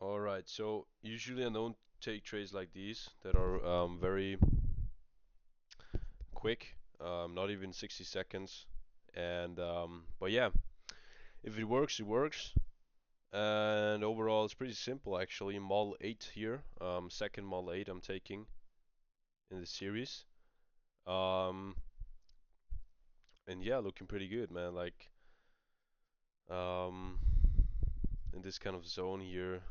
Alright, so usually I don't take trades like these that are very quick, not even 60 seconds. And but yeah, if it works, it works. And overall, it's pretty simple actually. Model 8 here, second Model 8 I'm taking in the series. Um, and yeah, looking pretty good, man. Like um, in this kind of zone here,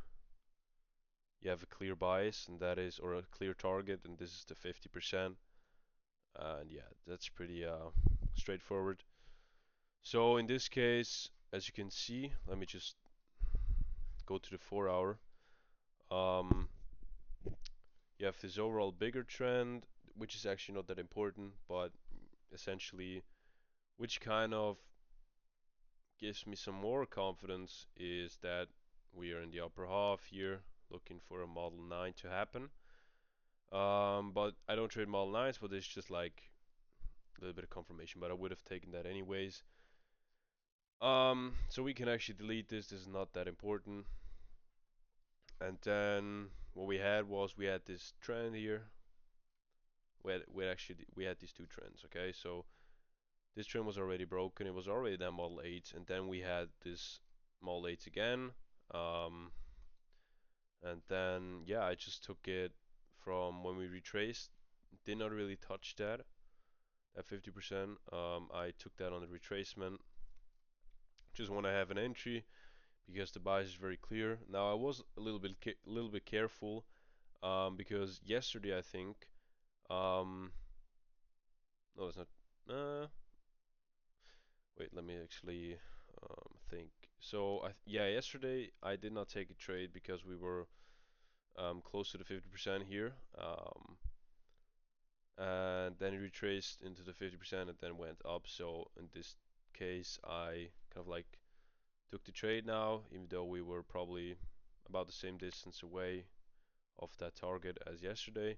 you have a clear bias, and that is, or a clear target, and this is the 50%. And yeah, that's pretty straightforward. So in this case, as you can see, let me just go to the 4 hour. Um, you have this overall bigger trend, which is actually not that important, but essentially, which kind of gives me some more confidence is that we are in the upper half here, looking for a Model 9 to happen. But I don't trade Model 9s, but it's just like a little bit of confirmation, but I would have taken that anyways. So we can actually delete this. This is not that important. And then what we had was we had this trend here. We had these two trends. Okay, so this trend was already broken. It was already that Model 8, and then we had this Model 8 again. Um, and then yeah, I just took it from when we retraced. Did not really touch that at 50%. I took that on the retracement. Just want to have an entry because the bias is very clear. Now I was a little bit careful because yesterday I think um, no, it's not. Wait, let me actually think. So yeah, yesterday I did not take a trade because we were close to the 50% here, and then it retraced into the 50% and then went up. So in this case, I kind of like took the trade now, even though we were probably about the same distance away of that target as yesterday.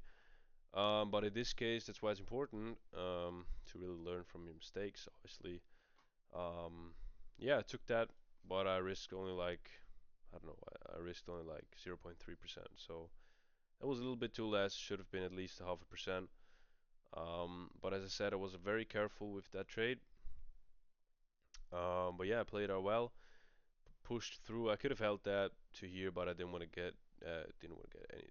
But in this case, that's why it's important to really learn from your mistakes, obviously. Um, yeah, I took that, but I risked only like, I don't know, I risked only like 0.3%. So that was a little bit too less, should have been at least a half a percent. But as I said, I was very careful with that trade. But yeah, I played out well, pushed through. I could have held that to here, but I didn't want to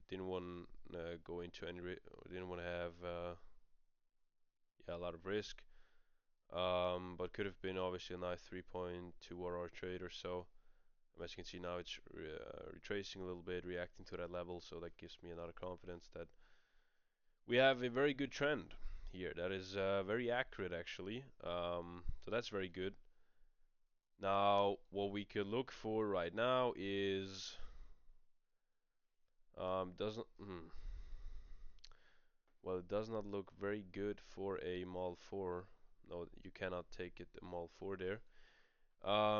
didn't want to go into didn't want to have yeah, a lot of risk. But could have been obviously a nice 3.2 RR trade or so. As you can see now, it's retracing a little bit, reacting to that level, so that gives me another confidence that we have a very good trend here. That is very accurate actually. So that's very good. Now, what we could look for right now is doesn't well, it does not look very good for a mall 4. No, you cannot take it a mall 4 there.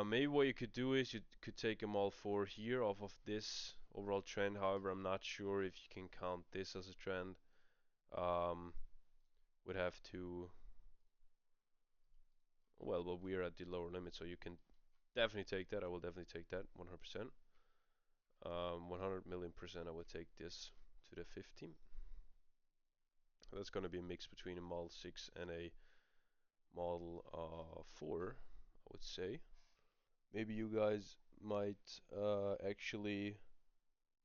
Maybe what you could do is you could take a mall 4 here off of this overall trend. However, I'm not sure if you can count this as a trend. Um, would have to, well, but we're at the lower limit, so you can definitely take that. I will definitely take that 100%. 100 million percent I would take this to the 15. That's going to be a mix between a Model 6 and a Model 4, I would say. Maybe you guys might actually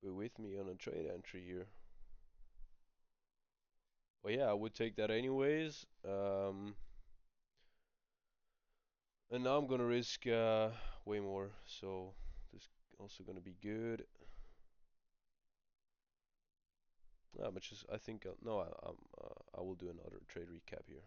be with me on a trade entry here. But yeah, I would take that anyways. And now I'm gonna risk way more, so this also gonna be good. But just I think no, I will do another trade recap here.